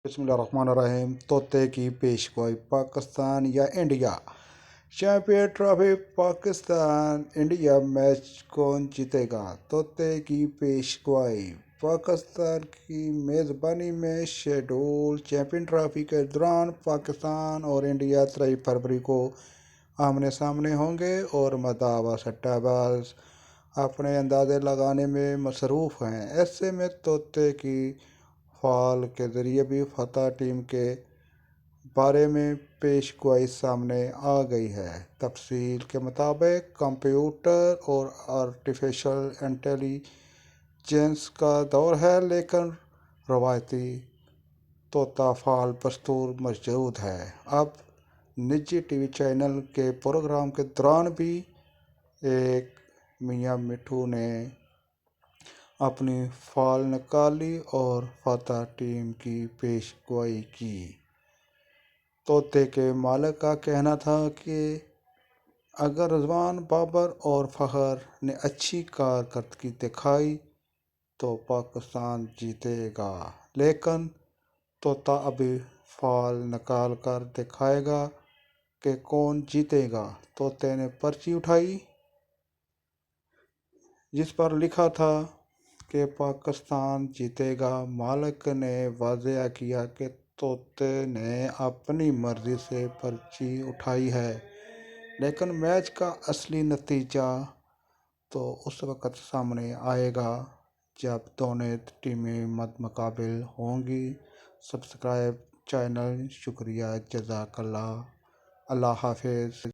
بسم اللہ الرحمن الرحیم۔ طوطے کی پیشگوئی، پاکستان یا India? Champion trophy Pakistan India match کون جیتے گا؟ طوطے کی پیشگوئی۔ پاکستان کی میزبانی میں شیڈول چیمپئن ٹرافی کے دوران پاکستان اور انڈیا 23 فروری کو آمنے سامنے ہوں گے اور مداح و سٹہ باز اپنے اندازے لگانے میں مصروف ہیں۔ ایسے میں طوطے کی فال کے ذریعے بھی فتح ٹیم کے بارے میں پیش گوئی سامنے آ گئی ہے۔ تفصیل کے مطابق کمپیوٹر اور آرٹیفیشل انٹیلی جنس کا دور ہے، لیکن روایتی طوطا فال بستور موجود ہے۔ اب نجی ٹی وی چینل کے پروگرام کے دوران بھی ایک میاں مٹھو نے اپنی فال نکالی اور فتح ٹیم کی پیش گوئی کی۔ طوطے کے مالک کا کہنا تھا کہ اگر رضوان بابر اور فخر نے اچھی کارکردگی دکھائی تو پاکستان جیتے گا، لیکن طوطا ابھی فال نکال کر دکھائے گا کہ کون جیتے گا۔ طوطے نے پرچی اٹھائی جس پر لکھا تھا کہ پاکستان جیتے گا۔ مالک نے واضح کیا کہ طوطے نے اپنی مرضی سے پرچی اٹھائی ہے، لیکن میچ کا اصلی نتیجہ تو اس وقت سامنے آئے گا جب دونوں ٹیمیں مد مقابل ہوں گی۔ Subscribe channel. شکریہ، جزاک اللہ۔ اللہ حافظ۔